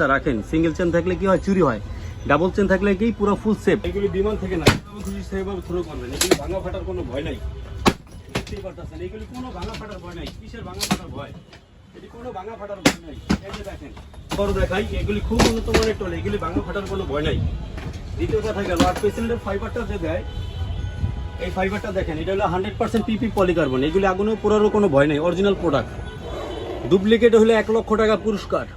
বাচ্চা রাখেন, single chain থাকলে কি হয়, চুরি হয়। ডাবল চেন থাকলে কি পুরো ফুল সেফ। এগুলি বিমান থেকে না, খুশি সেভাবে থ্রো করবেন। এগুলি ভাঙা ফাটার কোনো ভয় নাই, দেখতেই পারতেছেন। এগুলি কোনো ভাঙা ফাটার ভয় নাই। কিসের ভাঙা ফাটার ভয়? এটি কোনো ভাঙা ফাটার ভয় নাই। এই যে দেখেন, বড় দেখাই, এগুলি খুব উন্নত মানের টল, এগুলি ভাঙা ফাটার কোনো ভয় নাই। দ্বিতীয় কথা গেল, আর পেছনের ফাইবারটা যে দেয়, এই ফাইবারটা দেখেন, এটা হলো 100% পিপি পলিকার্বন। এগুলি আগুনে পোড়ারও কোনো ভয় নেই, অরিজিনাল প্রোডাক্ট। ডুপ্লিকেট হলে 1 লক্ষ টাকা পুরস্কার।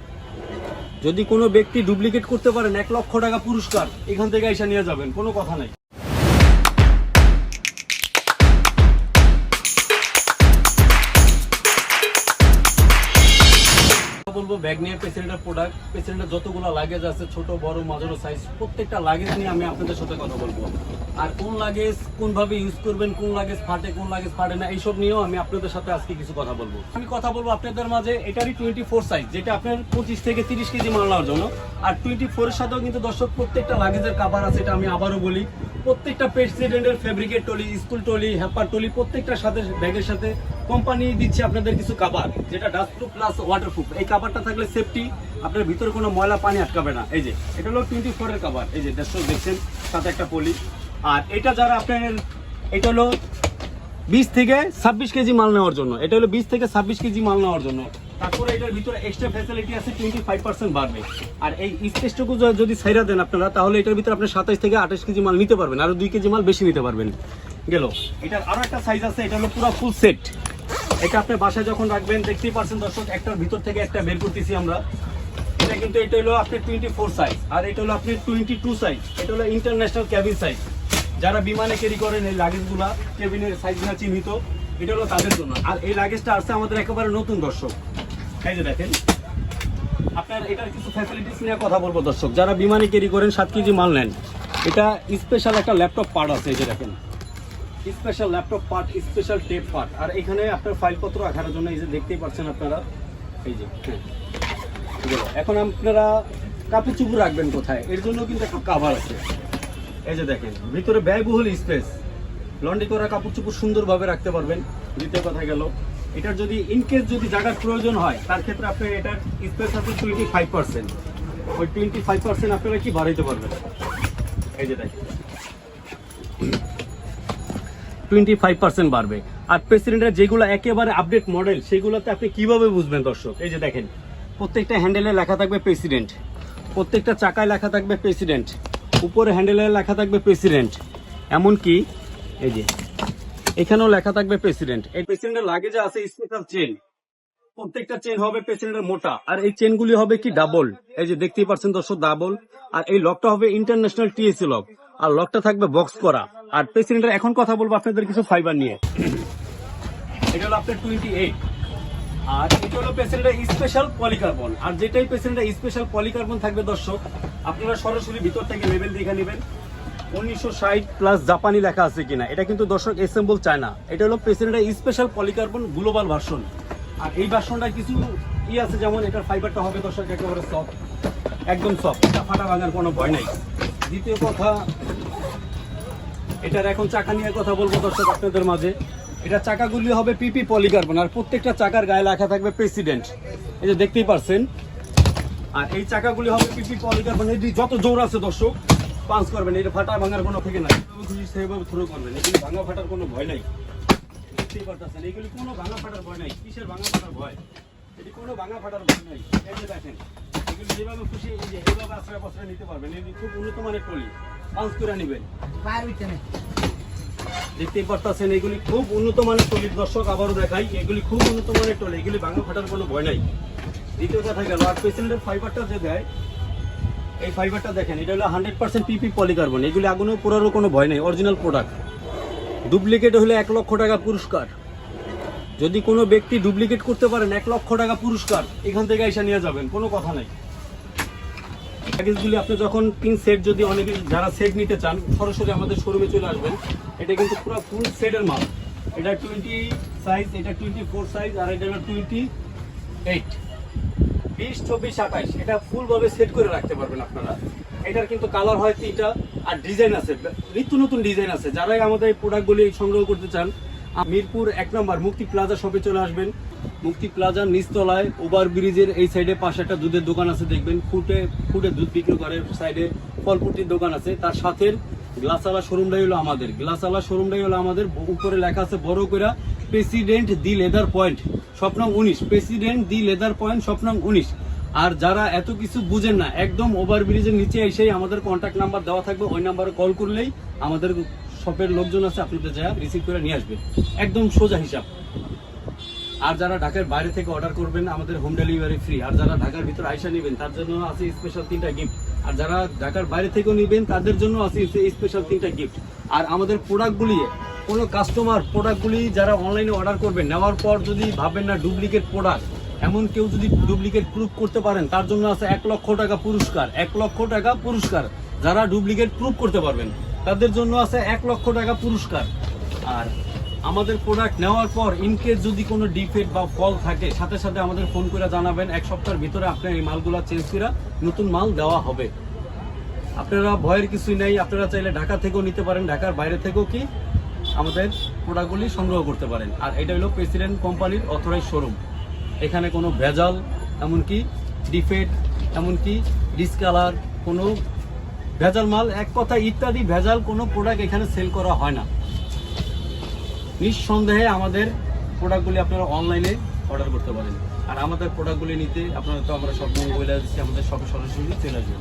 যদি কোনো ব্যক্তি ডুপ্লিকেট করতে পারেন, 1 লক্ষ টাকা পুরস্কার। এখান থেকে এসে নিয়ে যাবেন, কোনো কথা নাই। বলবো ব্যাগ নিয়ে পেশেন্টের প্রোডাক্ট, পেশেন্টের যতগুলো লাগেজ আছে, ছোট বড় মাঝারো সাইজ, প্রত্যেকটা লাগেজ নিয়ে আমি আপনাদের সাথে কথা বলবো। আর কোন লাগেজ কোনভাবে ইউজ করবেন, কোন লাগেজ ফাটে, কোন লাগেজ ফাটে না, এইসব নিয়েও আমি আপনাদের সাথে আজকে কিছু কথা বলবো। আমি কথা বলবো আপনাদের মাঝে এটারই 24 সাইজ, যেটা আপনার 25 থেকে 30 কেজি মাল নেওয়ার জন্য। আর 24 এর সাথেও কিন্তু দর্শক প্রত্যেকটা লাগেজের কাভার আছে, এটা আমি আবারও বলি। প্রত্যেকটা প্রেসিডেন্টের ফেব্রিকেট টলি, স্কুল টলি, হ্যাপার টলি, প্রত্যেকটার সাথে ব্যাগের সাথে কোম্পানি দিচ্ছে আপনাদের কিছু কাভার, যেটা ডাস্টপ্রুফ প্লাস ওয়াটারপ্রুফ। এই কাভারটা থাকলে সেফটি, আপনার ভিতরে কোনো ময়লা পানি আটকাবে না। এই যে এটা হলো 24 এর কাভার, এই যে দর্শক দেখছেন, সাথে একটা পলি। আর এটা যারা আপনার, এটা হলো 20 থেকে 26 কেজি মাল নেওয়ার জন্য। এটা হলো 20 থেকে 26 কেজি মাল নেওয়ার জন্য। তারপরে এটার ভিতরে এক্সট্রা ফ্যাসিলিটি আছে, 25% বাড়বে। আর এই স্পেসটুকু যদি ছাইরা দেন আপনারা, তাহলে এটার ভিতরে আপনি 27 থেকে 28 কেজি মাল নিতে পারবেন, আরো 2 কেজি মাল বেশি নিতে পারবেন। গেল, এটার আরো একটা সাইজ আছে, এটা হলো পুরো ফুল সেট। এটা আপনি বাসায় যখন রাখবেন, দেখতেই পারছেন দর্শক, একটার ভিতর থেকে একটা বের করতেছি আমরা। এটা কিন্তু এটা হলো আপনার 24 সাইজ, আর এটা হলো আপনার 22 সাইজ। এটা হলো ইন্টারন্যাশনাল ক্যাবিন সাইজ। যারা বিমানে ক্যারি করেন এই লাগেজগুলা, কেবিনের সাইজগুলো চিহ্নিত, এটা হলো তাদের জন্য। আর এই লাগেজটা আসছে আমাদের একেবারে নতুন দর্শক। এই যে দেখেন, আপনার এটার কিছু ফ্যাসিলিটিস নিয়ে কথা বলবো দর্শক। যারা বিমানে ক্যারি করেন, 7 কেজি মাল নেন, এটা স্পেশাল একটা ল্যাপটপ পার্ট আছে। এই যে দেখেন, special laptop part, special tape part. আর এখানে আপনার ফাইলপত্র রাখার জন্য, এই যে দেখতেই পাচ্ছেন আপনারা, এই যে এখন আপনারা কাপড় চুপড় রাখবেন কোথায়, এর জন্য কিন্তু একটা কাভার আছে। এই যে দেখেন, ভিতরে ব্যয়বহুল স্পেস, লন্ড্রি করা কাপড় চুপড় সুন্দরভাবে রাখতে পারবেন। দ্বিতীয় কথা গেল, এটার যদি ইনকেস যদি জায়গার প্রয়োজন হয়, তার ক্ষেত্রে আপনার এটার স্পেস আছে 25%। ওই 25% আপনারা কি বাড়াইতে পারবেন। এই যে দেখেন, 25% বাড়বে। আর প্রেসিডেন্টের যেগুলো একেবারে আপডেট মডেল, সেগুলোতে আপনি কিভাবে বুঝবেন দর্শক। এই যে দেখেন, প্রত্যেকটা হ্যান্ডেলে লেখা থাকবে প্রেসিডেন্ট, প্রত্যেকটা চাকায় লেখা থাকবে প্রেসিডেন্ট, উপরে হ্যান্ডেলে লেখা থাকবে প্রেসিডেন্ট। এমনকি এই যে এখানেও লেখা থাকবে প্রেসিডেন্ট। এই প্রেসিডেন্টের লাগেজে আছে স্পেশাল চেন, প্রত্যেকটা চেন হবে প্রেসিডেন্টের মোটা। আর এই চেনগুলি হবে কি ডাবল, এই যে দেখতেই পাচ্ছেন দর্শক, ডাবল। আর এই লকটা হবে ইন্টারন্যাশনাল টিএসি লক, আর লকটা থাকবে বক্স করা। আর প্রেসিডেন্টের এখন কথা বলবো আপনাদের কিছু ফাইবার নিয়ে। এটা হলো আপনার 28, আর এটা হলো প্রেসিডেন্টের স্পেশাল পলিকার্বন। আর যেটাই প্রেসিডেন্টের স্পেশাল পলিকার্বন থাকবে দর্শক, আপনারা সরাসরি ভিতর থেকে লেভেল দেখে নেবেন 1960 প্লাস জাপানি লেখা আছে কিনা। এটা কিন্তু দর্শক অ্যাসেম্বল চায় না। এটা হলো প্রেসিডেন্টের স্পেশাল পলিকার্বন গ্লোবাল ভার্সন। আর এই ভার্সনটা কিছু আছে, যেমন এটার ফাইবারটা হবে দর্শক একেবারে সফট, একদম সফট, এটা ফাটা ভাঙার কোনো ভয় নাই। দ্বিতীয় কথা, এটার এখন চাকা নিয়ে কথা বলবো দর্শক আপনাদের মাঝে। এটা চাকাগুলি হবে পিপি পলিকার্বন, আর প্রত্যেকটা চাকার গায়ে লেখা থাকবে প্রেসিডেন্ট, এই যে দেখতেই পারছেন। আর এই চাকাগুলি হবে পিপি পলিকার্বন। এই যত জোর আছে দর্শক পাঞ্চ করবেন, এটা ফাটা ভাঙার কোনো থেকে নাই, সেভাবে থ্রো করবেন। এগুলি ভাঙা ফাটার কোনো ভয় নাই, দেখতেই পারতেছেন। এগুলি কোনো ভাঙা ফাটার ভয় নাই। কিসের ভাঙা ফাটার ভয়? এটি কোনো ভাঙা ফাটার ভয় নাই। এই যে দেখেন, এগুলি যেভাবে খুশি এই যে এইভাবে আশ্রয় প্রশ্রয় নিতে পারবেন। এগুলি খুব উন্নত মানের টলি, পাঞ্চ করে নেবেন। দেখতেই পারতেছেন, এগুলি খুব উন্নত মানের টলি দর্শক। আবারও দেখাই, এগুলি খুব উন্নত মানের টলি, এগুলি ভাঙা ফাটার কোনো ভয় নাই। দ্বিতীয় কথা গেল, আর পেশেন্টের ফাইবারটা যে দেয়, এই ফাইবারটা দেখেন, এটা হলো 100% পিপি পলিকার্বন। এগুলি আগুনে পোড়ারও কোনো ভয় নেই, অরিজিনাল প্রোডাক্ট। ডুপ্লিকেট হলে 1 লক্ষ টাকা পুরস্কার। যদি কোনো ব্যক্তি ডুপ্লিকেট করতে পারেন, 1 লক্ষ টাকা পুরস্কার। এখান থেকে এসে নিয়ে যাবেন, কোনো কথা নাই। প্যাকেজগুলি আপনি যখন 3 সেট, যদি অনেকে যারা সেট নিতে চান, সরাসরি আমাদের শোরুমে চলে আসবেন। এটা কিন্তু পুরো ফুল সেটের মাল। এটা 20 সাইজ, এটা 24 সাইজ, আর এটা হলো 28, 20, 24, 28। এটা ফুলভাবে সেট করে রাখতে পারবেন আপনারা। এটার কিন্তু কালার হয় 3টা, আর ডিজাইন আছে, নিত্য নতুন ডিজাইন আছে। যারাই আমাদের এই প্রোডাক্টগুলি সংগ্রহ করতে চান, মিরপুর 1 নম্বর মুক্তি প্লাজা শপে চলে আসবেন। মুক্তি প্লাজার নিচতলায় ওভার ব্রিজের এই সাইডে পাশে একটা দুধের দোকান আছে, দেখবেন ফুটে ফুটে দুধ বিক্রি করে, সাইডে ফলপুটির দোকান আছে, তার সাথে গ্লাসওয়ালা শোরুমটাই হলো আমাদের। গ্লাসওয়ালা শোরুমটাই হলো আমাদের, উপরে লেখা আছে বড় করে প্রেসিডেন্ট দি লেদার পয়েন্ট স্বপ্নং 19, প্রেসিডেন্ট দি লেদার পয়েন্ট স্বপ্নং 19। আর যারা এত কিছু বুঝেন না, একদম ওভার ব্রিজের নিচে এসেই আমাদের কন্ট্যাক্ট নাম্বার দেওয়া থাকবে, ওই নাম্বারে কল করলেই আমাদের শপের লোকজন আছে, আপনাদের যা রিসিভ করে নিয়ে আসবে, একদম সোজা হিসাব। আর যারা ঢাকার বাইরে থেকে অর্ডার করবেন আমাদের হোম ডেলিভারি ফ্রি। আর যারা ঢাকার ভিতর আইসা নেবেন তার জন্য আছে স্পেশাল 3টা গিফট। আর যারা ঢাকার বাইরে থেকেও নেবেন তাদের জন্য আছে স্পেশাল 3টা গিফট। আর আমাদের প্রোডাক্টগুলি, কোনো কাস্টমার প্রোডাক্টগুলি যারা অনলাইনে অর্ডার করবেন, নেওয়ার পর যদি ভাবেন না ডুপ্লিকেট প্রোডাক্ট, এমন কেউ যদি ডুপ্লিকেট প্রুফ করতে পারেন তার জন্য আছে 1 লক্ষ টাকা পুরস্কার। 1 লক্ষ টাকা পুরস্কার যারা ডুপ্লিকেট প্রুফ করতে পারবেন তাদের জন্য আছে 1 লক্ষ টাকা পুরস্কার। আর আমাদের প্রোডাক্ট নেওয়ার পর ইনকেস যদি কোনো ডিফেক্ট বা ফল থাকে, সাথে সাথে আমাদের ফোন করে জানাবেন, 1 সপ্তাহের ভিতরে আপনার এই মালগুলো চেঞ্জ করে নতুন মাল দেওয়া হবে। আপনারা ভয়ের কিছুই নেই, আপনারা চাইলে ঢাকা থেকেও নিতে পারেন, ঢাকার বাইরে থেকেও কি আমাদের প্রোডাক্টগুলি সংগ্রহ করতে পারেন। আর এটা হলো প্রেসিডেন্ট কোম্পানির অথরাইজ শোরুম। এখানে কোনো ভেজাল, এমনকি ডিফেক্ট, এমনকি ডিসকালার, কোনো ভেজাল মাল, এক কথা ইত্যাদি ভেজাল কোনো প্রোডাক্ট এখানে সেল করা হয় না। নিঃসন্দেহে আমাদের প্রোডাক্টগুলি আপনারা অনলাইনে অর্ডার করতে পারেন। আর আমাদের প্রোডাক্টগুলি নিতে আপনারা তো আমরা সব বলে দিচ্ছি, আমাদের সব সরাসরি চলে আসবেন।